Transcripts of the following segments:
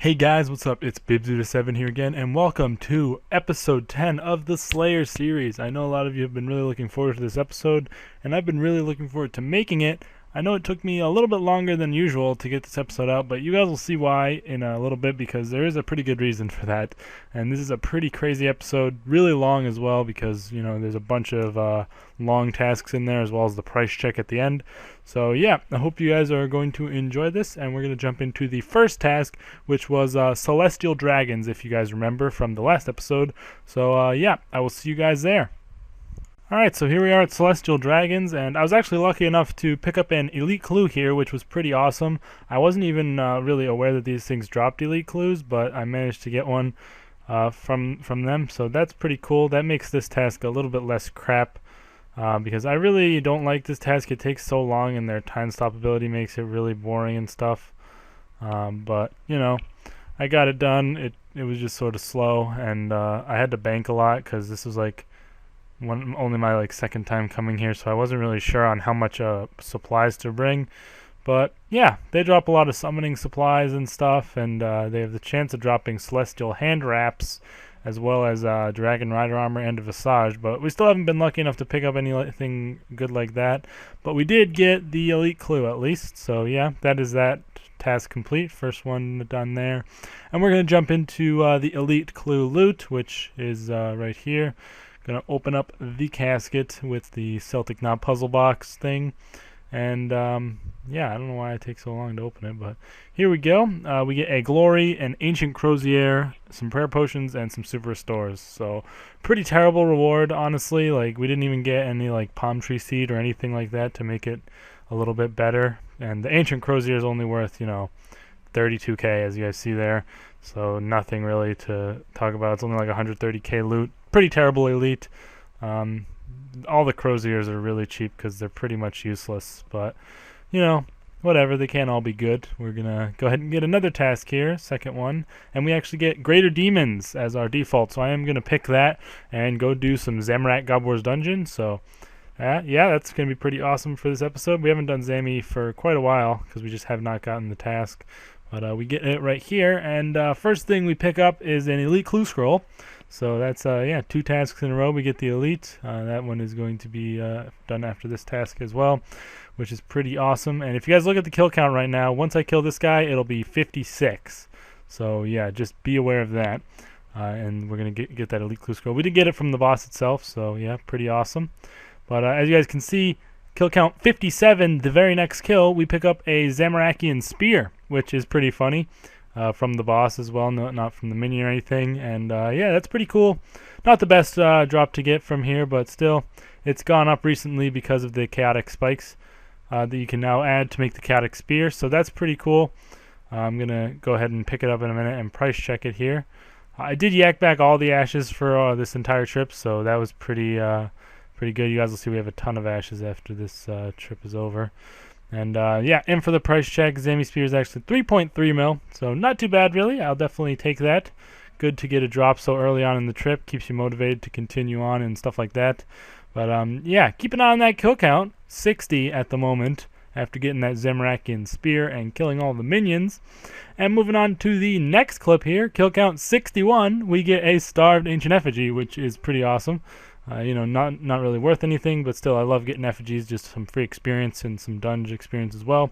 Hey guys, what's up? It's Bibzuda7 here again, and welcome to episode 10 of the Slayer series. I know a lot of you have been really looking forward to this episode, and I've been really looking forward to making it. I know it took me a little bit longer than usual to get this episode out, but you guys will see why in a little bit because there is a pretty good reason for that. And this is a pretty crazy episode, really long as well because, there's a bunch of long tasks in there as well as the price check at the end. So yeah, I hope you guys are going to enjoy this, and we're going to jump into the first task, which was Celestial Dragons, if you guys remember from the last episode. So yeah, I will see you guys there. Alright, so here we are at Celestial Dragons, and I was actually lucky enough to pick up an elite clue here, which was pretty awesome. I wasn't even really aware that these things dropped elite clues, but I managed to get one from them, so that's pretty cool. That makes this task a little bit less crap, because I really don't like this task. It takes so long, and their time stop ability makes it really boring and stuff. But, I got it done. It was just sort of slow, and I had to bank a lot, because this was like only my second time coming here, so I wasn't really sure on how much supplies to bring. But yeah, they drop a lot of summoning supplies and stuff, and they have the chance of dropping celestial hand wraps as well as dragon rider armor and a visage, but we still haven't been lucky enough to pick up anything good like that. But we did get the elite clue at least, so yeah, that is that task complete. First one done there, and we're going to jump into the elite clue loot, which is right here. Gonna open up the casket with the Celtic Knot puzzle box thing, and yeah, I don't know why it takes so long to open it, but here we go. We get a glory, an ancient crozier, some prayer potions, and some super restores. So pretty terrible reward, honestly. We didn't even get any palm tree seed or anything like that to make it a little bit better. And the ancient crozier is only worth 32k, as you guys see there. So nothing really to talk about. It's only 130k loot. Pretty terrible elite. All the croziers are really cheap because they're pretty much useless. But, whatever. They can't all be good. We're going to go ahead and get another task here, second one. And we actually get Greater Demons as our default. So I am going to pick that and go do some Zamorak God Wars Dungeon. So, yeah, that's going to be pretty awesome for this episode. We haven't done Zami for quite a while because we just have not gotten the task. But we get it right here. And first thing we pick up is an Elite Clue Scroll. So that's, yeah, 2 tasks in a row. We get the Elite. That one is going to be done after this task as well, which is pretty awesome. And if you guys look at the kill count right now, once I kill this guy, it'll be 56. So, yeah, just be aware of that. And we're going to get that Elite Clue Scroll. We did get it from the boss itself, so, yeah, pretty awesome. But as you guys can see, kill count 57, the very next kill, we pick up a Zamorakian Spear, which is pretty funny. From the boss as well, not from the minion or anything. And yeah, that's pretty cool. Not the best drop to get from here, but still, it's gone up recently because of the chaotic spikes that you can now add to make the chaotic spear. So that's pretty cool. I'm going to go ahead and pick it up in a minute and price check it here. I did yak back all the ashes for this entire trip, so that was pretty good. You guys will see we have a ton of ashes after this trip is over. And yeah, and for the price check, Zami Spear is actually 3.3 mil, so not too bad really. I'll definitely take that. Good to get a drop so early on in the trip, keeps you motivated to continue on and stuff like that. But yeah, keep an eye on that kill count, 60 at the moment, after getting that Zamorakian Spear and killing all the minions. And moving on to the next clip here, kill count 61, we get a Starved Ancient Effigy, which is pretty awesome. Not really worth anything, but still I love getting effigies, just some free experience and some dungeon experience as well,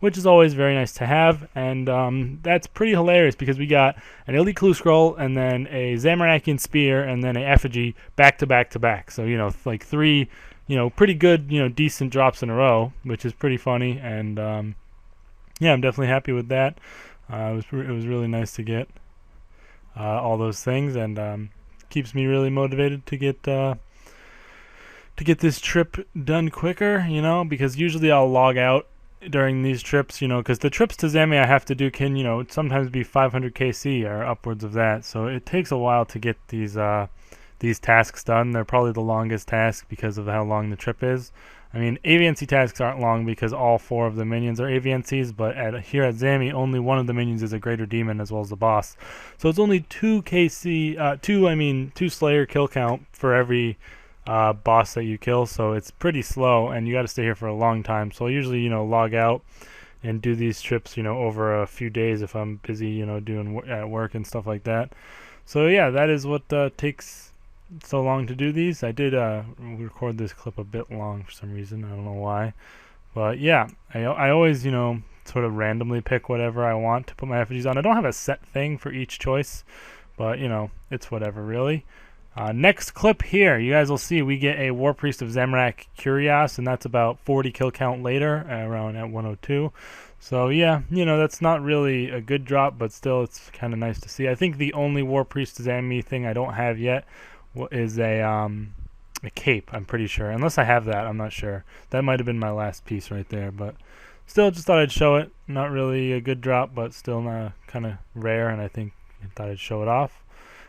which is always very nice to have. And that's pretty hilarious because we got an Elite Clue Scroll and then a Zamorakian Spear and then an effigy back to back to back. So, 3, pretty good, decent drops in a row, which is pretty funny. And yeah, I'm definitely happy with that. It was really nice to get all those things, and keeps me really motivated to get this trip done quicker, because usually I'll log out during these trips, because the trips to Zami I have to do can, sometimes be 500 KC or upwards of that, so it takes a while to get these tasks done. They're probably the longest task because of how long the trip is. I mean, AVNC tasks aren't long because all 4 of the minions are AVNCs, but here at Zami, only one of the minions is a Greater Demon as well as the boss. So it's only 2 Slayer kill count for every boss that you kill, so it's pretty slow, and you got to stay here for a long time. So I usually, log out and do these trips, over a few days if I'm busy, doing at work and stuff like that. So yeah, that is what takes so long to do these. I did record this clip a bit long for some reason. I don't know why. But yeah, I always, sort of randomly pick whatever I want to put my effigies on. I don't have a set thing for each choice, but, it's whatever, really. Next clip here, you guys will see we get a War Priest of Zamorak Curios, and that's about 40 kill count later, around at 102. So yeah, that's not really a good drop, but still it's kind of nice to see. I think the only War Priest Zami thing I don't have yet is a cape, I'm pretty sure. Unless I have that, I'm not sure. That might have been my last piece right there, but still just thought I'd show it. Not really a good drop, but still kind of rare, and I thought I'd show it off.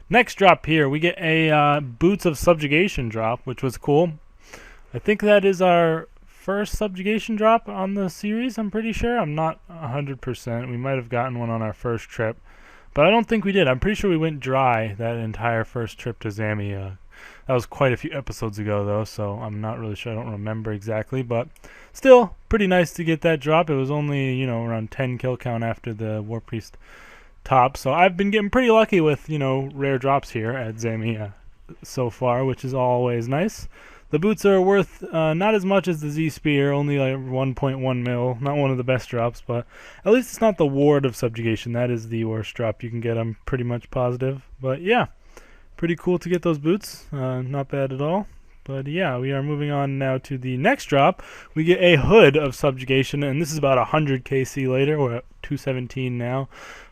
Next drop here, we get a Boots of Subjugation drop, which was cool. I think that is our first subjugation drop on the series, I'm pretty sure. I'm not 100%. We might have gotten one on our first trip, but I don't think we did. I'm pretty sure we went dry that entire first trip to Zami. That was quite a few episodes ago, though, so I'm not really sure. I don't remember exactly, but still pretty nice to get that drop. It was only, around 10 kill count after the War Priest top, so I've been getting pretty lucky with, rare drops here at Zami so far, which is always nice. The boots are worth not as much as the Z-Spear, only like 1.1 mil. Not one of the best drops, but at least it's not the Ward of Subjugation. That is the worst drop you can get, I'm pretty much positive. But yeah, pretty cool to get those boots. Not bad at all. But yeah, we are moving on now to the next drop. We get a Hood of Subjugation, and this is about 100 KC later. We're at 217 now.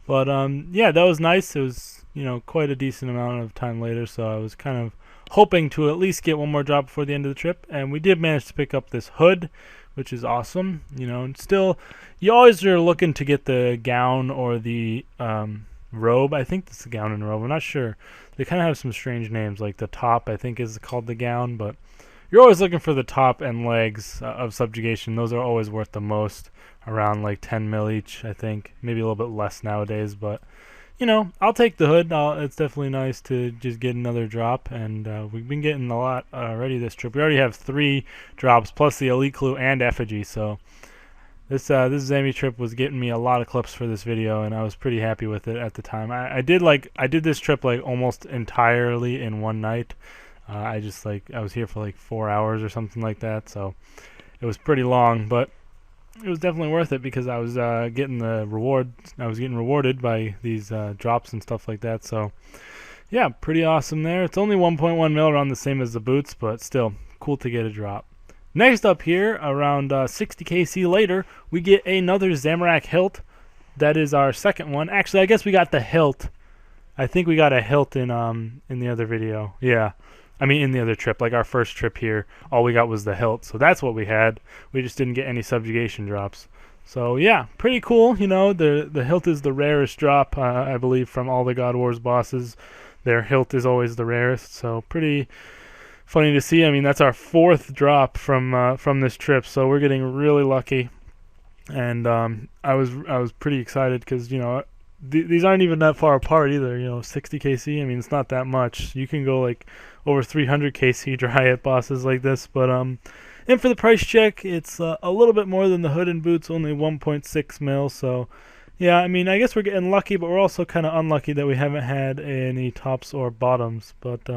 But yeah, that was nice. It was, quite a decent amount of time later, so I was kind of hoping to at least get one more drop before the end of the trip, and we did manage to pick up this Hood, which is awesome. And still, you always are looking to get the gown or the robe. I think this is the gown and robe. I'm not sure. They kind of have some strange names, like the top I think is called the gown, but you're always looking for the top and legs of Subjugation. Those are always worth the most, around like 10 mil each, I think. Maybe a little bit less nowadays, but I'll take the Hood. It's definitely nice to just get another drop, and we've been getting a lot already this trip. We already have 3 drops plus the Elite Clue and Effigy, so this Zami trip was getting me a lot of clips for this video, and I was pretty happy with it at the time. I did this trip like almost entirely in one night. I was here for like 4 hours or something like that, so it was pretty long, but it was definitely worth it because I was getting the reward. I was getting rewarded by these drops and stuff like that. So yeah, pretty awesome there. It's only 1.1 mil, around the same as the boots, but still cool to get a drop. Next up here, around 60 KC later, we get another Zamorak hilt. That is our second one. Actually, I guess we got the hilt. I think we got a hilt in the other video. Yeah. I mean, in the other trip, like our first trip here, all we got was the hilt. So that's what we had. We just didn't get any subjugation drops. So yeah, pretty cool. The hilt is the rarest drop, I believe, from all the God Wars bosses. Their hilt is always the rarest. So pretty funny to see. I mean, that's our 4th drop from this trip. So we're getting really lucky. And I was pretty excited because these aren't even that far apart either. 60 KC. I mean, it's not that much. You can go like over 300 KC dry at bosses like this, but and for the price check, it's a little bit more than the Hood and boots, only 1.6 mil. So yeah, I mean, I guess we're getting lucky, but we're also kind of unlucky that we haven't had any tops or bottoms. But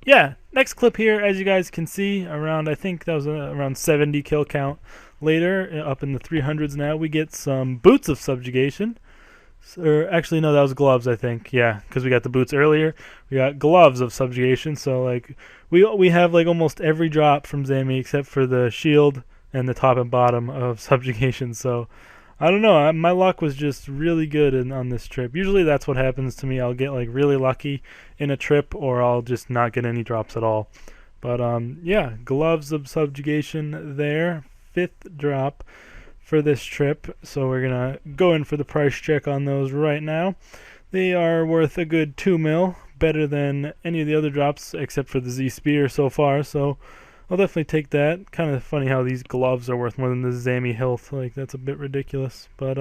yeah, next clip here, as you guys can see, I think that was around 70 kill count later, up in the 300s now, we get some Boots of Subjugation. Or actually, no, that was gloves, I think. Yeah, because we got the boots earlier. We got gloves of Subjugation. So like we have like almost every drop from Zami except for the shield and the top and bottom of Subjugation. So I don't know. My luck was just really good on this trip. Usually that's what happens to me. I'll get like really lucky in a trip, or I'll just not get any drops at all. But yeah, gloves of Subjugation there, 5th drop for this trip. So we're gonna go in for the price check on those right now. They are worth a good 2 mil, better than any of the other drops except for the Z-Spear so far, so I'll definitely take that. Kind of funny how these gloves are worth more than the Zami hilt. Like, that's a bit ridiculous. But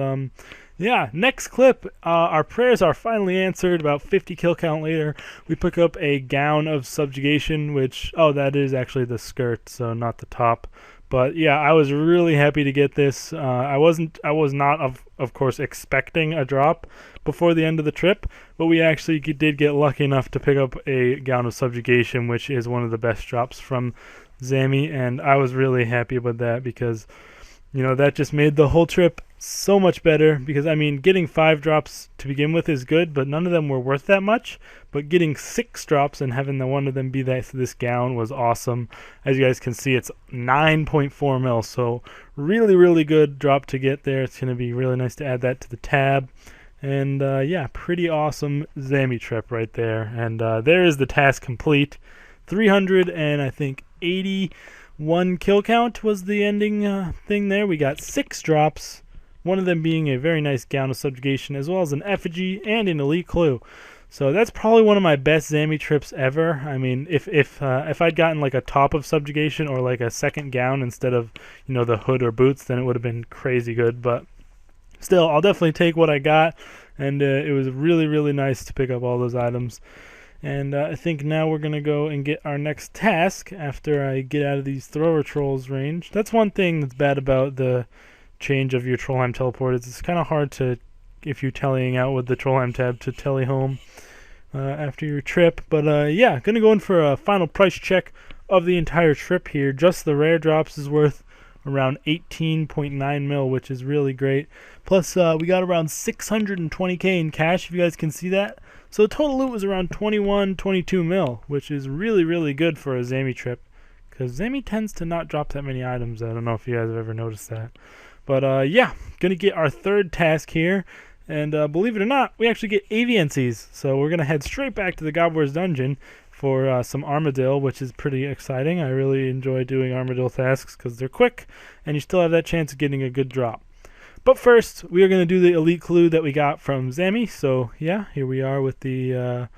yeah, next clip, our prayers are finally answered. About 50 kill count later, we pick up a Gown of Subjugation, which, that is actually the skirt, so not the top. But yeah, I was really happy to get this. I was not of course expecting a drop before the end of the trip, but we actually did get lucky enough to pick up a Gown of Subjugation, which is one of the best drops from Zami, and I was really happy about that because, you know, that just made the whole trip so much better. Because I mean, getting 5 drops to begin with is good, but none of them were worth that much. But getting 6 drops and having the one of them be this gown was awesome. As you guys can see, it's 9.4 mil, so really good drop to get there. It's going to be really nice to add that to the tab. And yeah, pretty awesome Zami trip right there. And there is the task complete. 300 and I think 81 kill count was the ending thing there. We got 6 drops, one of them being a very nice Gown of Subjugation, as well as an effigy and an elite clue. So that's probably one of my best Zami trips ever. I mean, if I'd gotten like a top of subjugation or like a second gown instead of, you know, the hood or boots, then it would have been crazy good. But still, I'll definitely take what I got, and it was really nice to pick up all those items. And I think now we're going to go and get our next task after I get out of these thrower trolls range. That's one thing that's bad about the change of your Trollheim teleport. It's kind of hard to, if you're tellying out with the Trollheim tab, to tally home after your trip. But yeah, going to go in for a final price check of the entire trip here. Just the rare drops is worth around 18.9 mil, which is really great. Plus, we got around 620k in cash, if you guys can see that. So the total loot was around 22 mil, which is really good for a Zami trip, because Zami tends to not drop that many items. I don't know if you guys have ever noticed that. But yeah, gonna get our third task here, and believe it or not, we actually get Aviancies. So we're gonna head straight back to the God Wars dungeon for some Armadyl, which is pretty exciting. I really enjoy doing Armadyl tasks because they're quick, and you still have that chance of getting a good drop. But first, we are going to do the elite clue that we got from Zami. So yeah, here we are with the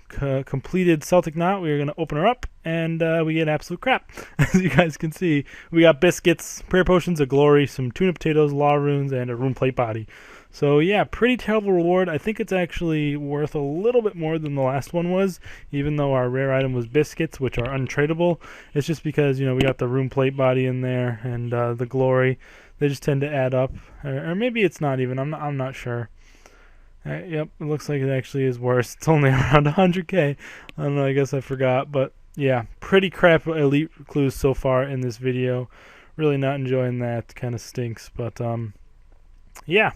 completed Celtic Knot. We are going to open her up, and we get absolute crap. As you guys can see, we got biscuits, prayer potions of glory, some tuna potatoes, law runes, and a rune plate body. So yeah, pretty terrible reward. I think it's actually worth a little bit more than the last one was, even though our rare item was biscuits, which are untradeable. It's just because, you know, we got the rune plate body in there and the glory. They just tend to add up, or maybe it's not even. I'm not sure. Yep, it looks like it actually is worse. It's only around 100k. I don't know. I guess I forgot, but yeah, pretty crap elite clues so far in this video. Really not enjoying that. Kind of stinks, but yeah.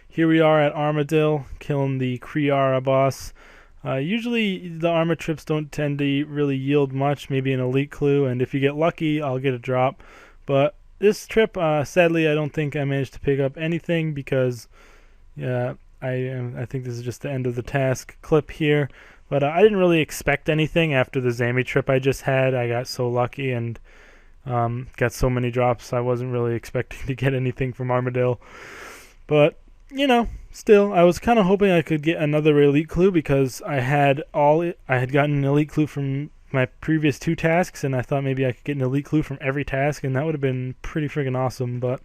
Here we are at Armadyl, killing the Kriara boss. Usually the armor trips don't tend to really yield much, maybe an elite clue, and if you get lucky, I'll get a drop. But this trip, sadly, I don't think I managed to pick up anything because I think this is just the end of the task clip here. But I didn't really expect anything after the Zami trip I just had. I got so lucky and got so many drops, I wasn't really expecting to get anything from Armadyl. But you know, still, I was kind of hoping I could get another elite clue because I had gotten an elite clue from my previous 2 tasks, and I thought maybe I could get an elite clue from every task, and that would have been pretty friggin' awesome. But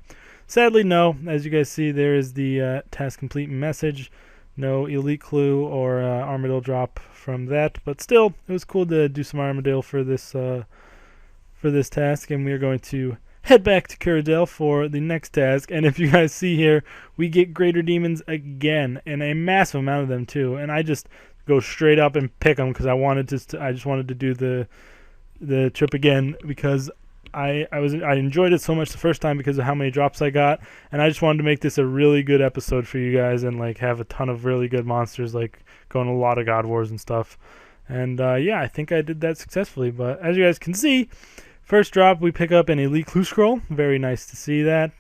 sadly, no. As you guys see, there is the task complete message. No elite clue or Armadyl drop from that, but still, it was cool to do some Armadyl for this task, and we are going to head back to Caradel for the next task. And if you guys see here, we get greater demons again, and a massive amount of them too. And I just go straight up and pick them because I just wanted to do the trip again because I enjoyed it so much the first time because of how many drops I got, and I just wanted to make this a really good episode for you guys and like have a ton of really good monsters, like going a lot of God Wars and stuff. And yeah, I think I did that successfully. But as you guys can see, first drop, we pick up an Elite Clue Scroll. Very nice to see that.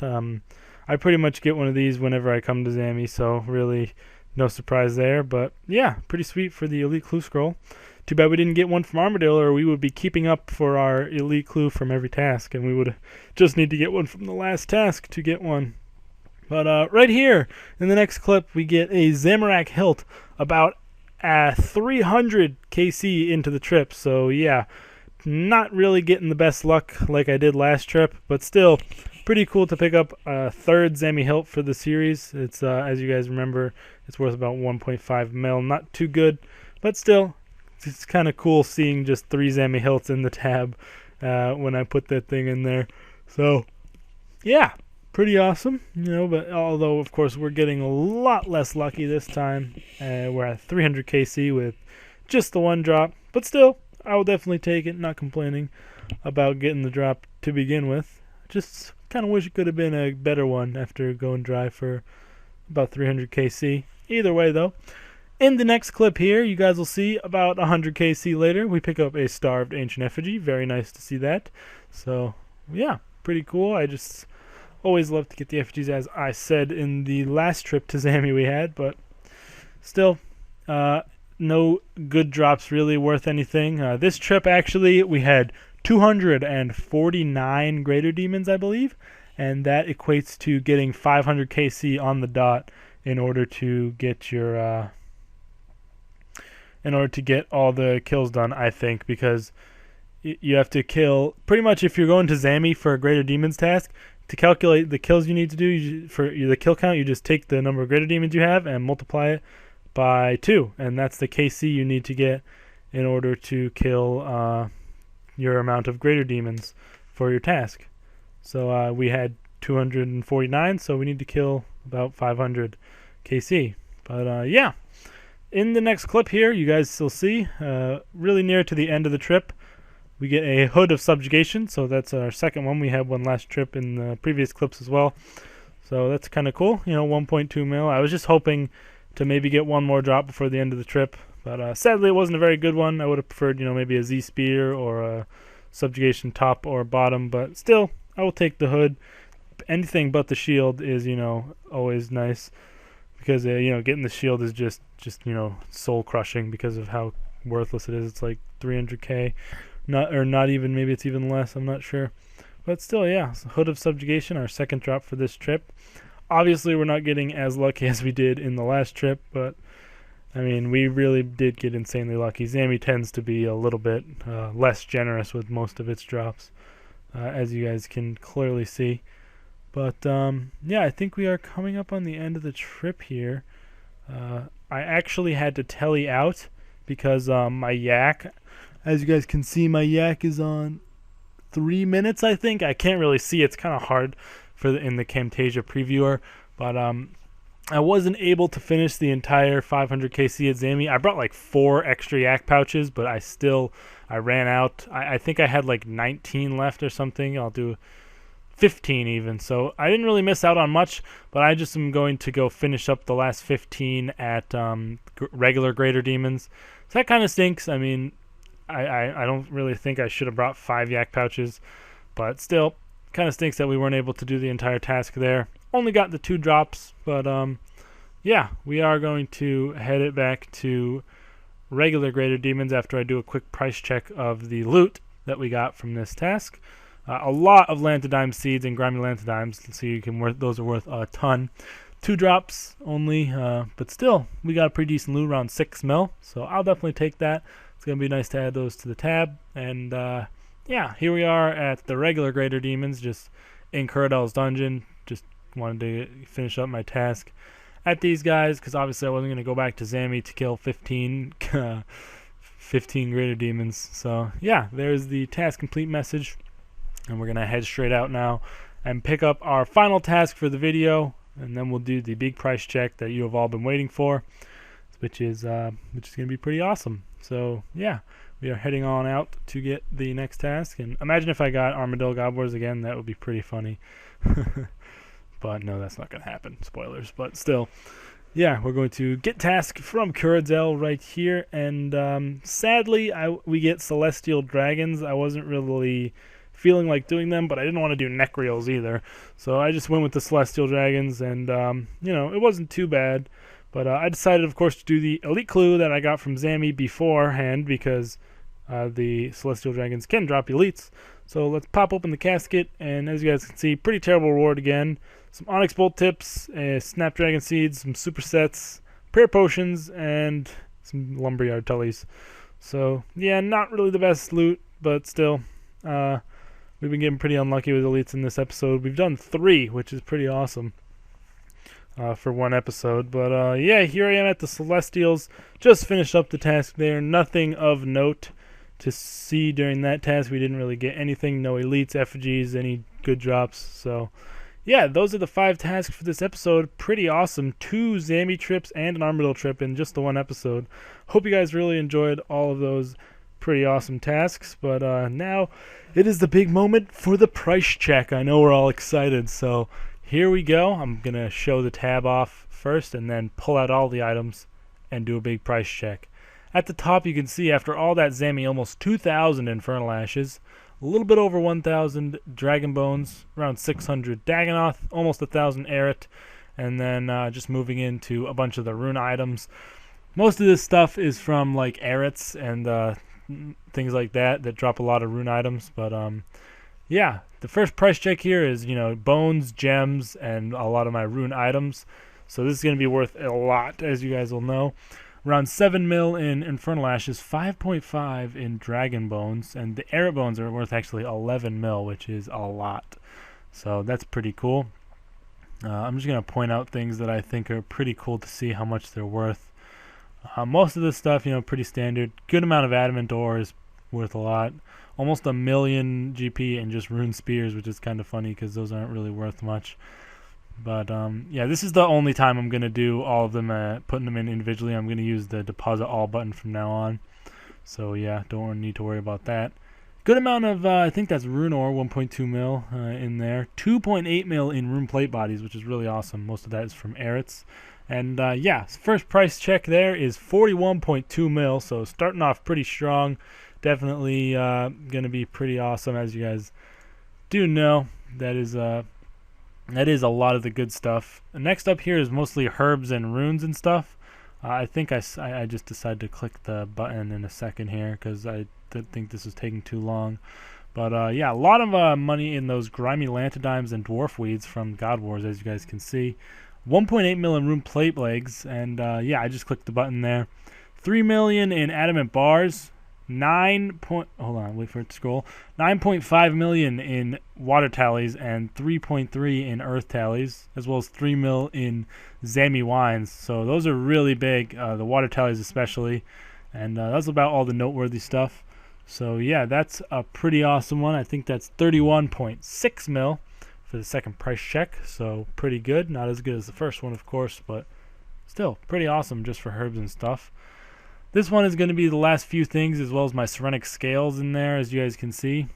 I pretty much get one of these whenever I come to Zami, so really no surprise there. But yeah, pretty sweet for the Elite Clue Scroll. Too bad we didn't get one from Armadyl, or we would be keeping up for our Elite Clue from every task, and we would just need to get one from the last task to get one. But right here, in the next clip, we get a Zamorak hilt about 300 KC into the trip. So yeah, not really getting the best luck like I did last trip, but still pretty cool to pick up a third Zami hilt for the series. It's as you guys remember, it's worth about 1.5 mil. Not too good, but still, it's kind of cool seeing just 3 Zami hilts in the tab when I put that thing in there. So, yeah, pretty awesome, but although, of course, we're getting a lot less lucky this time. We're at 300 KC with just the one drop, but still, I will definitely take it, not complaining about getting the drop to begin with. Just kind of wish it could have been a better one after going dry for about 300 KC. Either way, though, in the next clip here, you guys will see about 100 KC later, we pick up a Starved Ancient Effigy. Very nice to see that. So, yeah, pretty cool. I just always love to get the effigies, as I said in the last trip to Zami we had, but still, no good drops really worth anything. This trip, actually, we had 249 Greater Demons, I believe, and that equates to getting 500 KC on the dot in order to get your in order to get all the kills done, I think, because you have to kill pretty much, if you're going to Zami for a Greater Demons task, to calculate the kills you need to do for the kill count, you just take the number of Greater Demons you have and multiply it by 2, and that's the KC you need to get in order to kill your amount of Greater Demons for your task. So we had 249, so we need to kill about 500 KC. But yeah, in the next clip here, you guys will see, really near to the end of the trip, we get a Hood of Subjugation. So that's our second one. We had one last trip in the previous clips as well. So that's kind of cool, 1.2 mil. I was just hoping to maybe get one more drop before the end of the trip, but sadly it wasn't a very good one. I would have preferred, maybe a Z-Spear or a Subjugation top or bottom, but still, I will take the Hood. Anything but the shield is, always nice, because getting the shield is just soul crushing because of how worthless it is. It's like 300k, not even, maybe it's even less, I'm not sure, but still, yeah. So Hood of Subjugation, our second drop for this trip. Obviously, we're not getting as lucky as we did in the last trip, but I mean, we really did get insanely lucky. Zami tends to be a little bit less generous with most of its drops, as you guys can clearly see. But yeah, I think we are coming up on the end of the trip here. I actually had to telly out because my yak, as you guys can see, my yak is on 3 minutes, I think. I can't really see. It's kind of hard in the Camtasia previewer, but I wasn't able to finish the entire 500 KC at Zami. I brought like 4 extra yak pouches, but I ran out. I think I had like 19 left or something. I'll do 15 even, so I didn't really miss out on much, but I just am going to go finish up the last 15 at regular Greater Demons. So that kind of stinks. I mean, I don't really think I should have brought 5 yak pouches, but still, kind of stinks that we weren't able to do the entire task there. Only got the 2 drops, but yeah, we are going to head it back to regular Greater Demons after I do a quick price check of the loot that we got from this task. A lot of Lantidime seeds and grimy Lantidimes, so you can those are worth a ton. 2 drops only, but still, we got a pretty decent loot, around 6 mil, so I'll definitely take that. It's going to be nice to add those to the tab. And yeah, here we are at the regular Greater Demons, just in Curadel's dungeon. Just wanted to finish up my task at these guys, because obviously I wasn't going to go back to Zami to kill 15 Greater Demons. So yeah, there's the task complete message. And we're going to head straight out now and pick up our final task for the video, and then we'll do the big price check that you have all been waiting for, which is going to be pretty awesome. So yeah, we are heading on out to get the next task. And imagine if I got Armadillo Gobblers again, that would be pretty funny. But no, that's not going to happen. Spoilers. But still, yeah, we're going to get task from Kuradel right here. And sadly, we get Celestial Dragons. I wasn't really feeling like doing them, but I didn't want to do Necreals either, so I just went with the Celestial Dragons, and it wasn't too bad. But I decided, of course, to do the Elite Clue that I got from Zami beforehand, because the Celestial Dragons can drop Elites. So let's pop open the casket, and as you guys can see, pretty terrible reward again. Some Onyx Bolt tips, Snapdragon Seeds, some Supersets, Prayer Potions, and some Lumberyard Tullies. So yeah, not really the best loot, but still, we've been getting pretty unlucky with elites in this episode. We've done 3, which is pretty awesome for one episode. But yeah, here I am at the Celestials. Just finished up the task there. Nothing of note to see during that task. We didn't really get anything. No elites, effigies, any good drops. So yeah, those are the 5 tasks for this episode. Pretty awesome. 2 Zammy trips and an Armadyl trip in just the one episode. Hope you guys really enjoyed all of those pretty awesome tasks. But now it is the big moment for the price check. I know we're all excited, so here we go. I'm going to show the tab off first and then pull out all the items and do a big price check. At the top you can see after all that Zammy, almost 2,000 Infernal Ashes, a little bit over 1,000 Dragon Bones, around 600 Dagannoth, almost 1,000 Eret, and then just moving into a bunch of the rune items. Most of this stuff is from like Erets and things like that drop a lot of rune items. But yeah, the first price check here is, you know, bones, gems, and a lot of my rune items. So this is going to be worth a lot, as you guys will know. Around 7 mil in Infernal Ashes, 5.5 in Dragon Bones, and the Eret Bones are worth actually 11 mil, which is a lot. So that's pretty cool. I'm just going to point out things that I think are pretty cool to see how much they're worth. Most of this stuff, you know, pretty standard. Good amount of Adamant ore is worth a lot. Almost 1 million GP in just Rune Spears, which is kind of funny because those aren't really worth much. But yeah, this is the only time I'm going to do all of them, putting them in individually. I'm going to use the deposit all button from now on. So yeah, don't need to worry about that. Good amount of, I think that's Rune Ore, 1.2 mil in there. 2.8 mil in Rune Plate Bodies, which is really awesome. Most of that is from Erets. And yeah, first price check there is 41.2 mil, so starting off pretty strong. Definitely going to be pretty awesome, as you guys do know. That is a lot of the good stuff. Next up here is mostly herbs and runes and stuff. I think I just decided to click the button in a second here because I didn't think this was taking too long. But yeah, a lot of money in those grimy Lantidimes and dwarf weeds from God Wars, as you guys can see. 1.8 mil in rune plate legs, and yeah, I just clicked the button there. 3 million in adamant bars. 9.5 million in water tallies and 3.3 in earth tallies, as well as 3 mil in Zammy wines. So those are really big, the water tallies especially, and that's about all the noteworthy stuff. So yeah, that's a pretty awesome one. I think that's 31.6 mil for the second price check, so pretty good. Not as good as the first one, of course, but still pretty awesome just for herbs and stuff. This one is going to be the last few things, as well as my Serenic Scales in there, as you guys can see.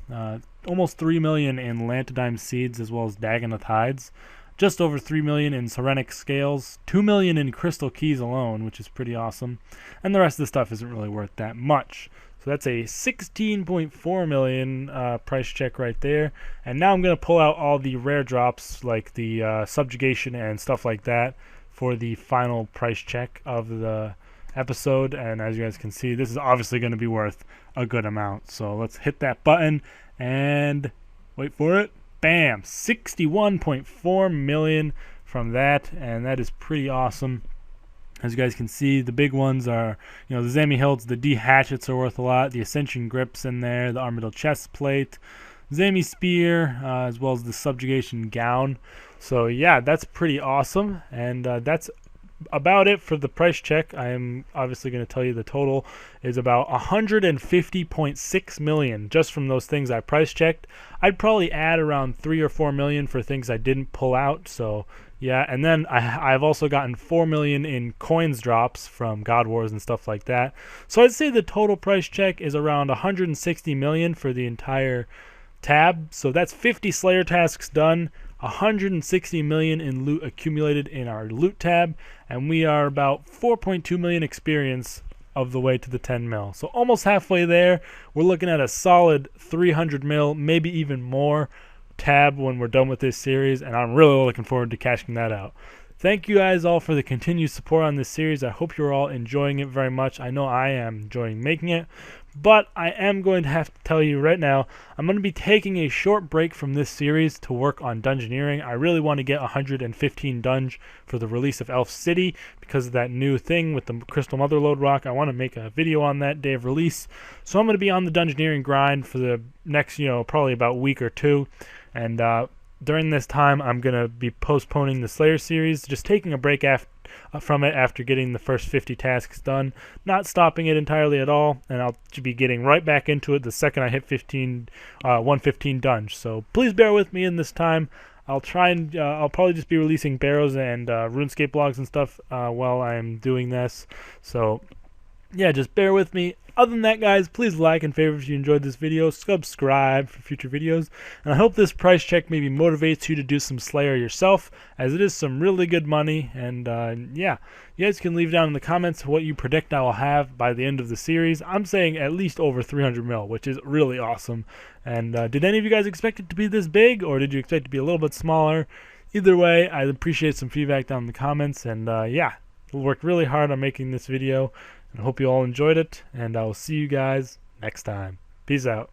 Almost 3 million in Lantidime Seeds, as well as Dagannoth Hides. Just over 3 million in Serenic Scales. 2 million in Crystal Keys alone, which is pretty awesome. And the rest of the stuff isn't really worth that much. So that's a 16.4 million price check right there. And now I'm going to pull out all the rare drops, like the Subjugation and stuff like that, for the final price check of the episode. And as you guys can see, this is obviously going to be worth a good amount. So let's hit that button and wait for it. Bam! 61.4 million from that, and that is pretty awesome. As you guys can see, the big ones are, you know, the Zammy Hilts, the D Hatchets are worth a lot, the Ascension Grips in there, the Armadyl Chest Plate, Zammy Spear, as well as the Subjugation Gown. So yeah, that's pretty awesome, and that's about it for the price check. I am obviously going to tell you the total is about 150.6 million just from those things I price checked. I'd probably add around 3 or 4 million for things I didn't pull out. So yeah, and then I've also gotten 4 million in coins drops from God Wars and stuff like that. So I'd say the total price check is around 160 million for the entire tab. So that's 50 Slayer tasks done, 160 million in loot accumulated in our loot tab, and we are about 4.2 million experience of the way to the 10 mil. So almost halfway there. We're looking at a solid 300 mil, maybe even more tab when we're done with this series, and I'm really looking forward to cashing that out. Thank you guys all for the continued support on this series. I hope you're all enjoying it very much. I know I am enjoying making it, but I am going to have to tell you right now, I'm going to be taking a short break from this series to work on dungeoneering. I really want to get 115 dunge for the release of Elf City because of that new thing with the Crystal Motherlode Rock. I want to make a video on that day of release. So I'm going to be on the dungeoneering grind for the next, probably about week or two. And during this time, I'm going to be postponing the Slayer series, just taking a break from it after getting the first 50 tasks done, not stopping it entirely at all, and I'll be getting right back into it the second I hit 115 dungeons. So please bear with me in this time. I'll probably just be releasing Barrows and RuneScape blogs and stuff while I'm doing this. So yeah, just bear with me. Other than that, guys, please like and favorite if you enjoyed this video. Subscribe for future videos. And I hope this price check maybe motivates you to do some Slayer yourself, as it is some really good money. And yeah, you guys can leave down in the comments what you predict I will have by the end of the series. I'm saying at least over 300 mil, which is really awesome. And did any of you guys expect it to be this big, or did you expect it to be a little bit smaller? Either way, I'd appreciate some feedback down in the comments. And yeah, we'll work really hard on making this video. I hope you all enjoyed it, and I will see you guys next time. Peace out.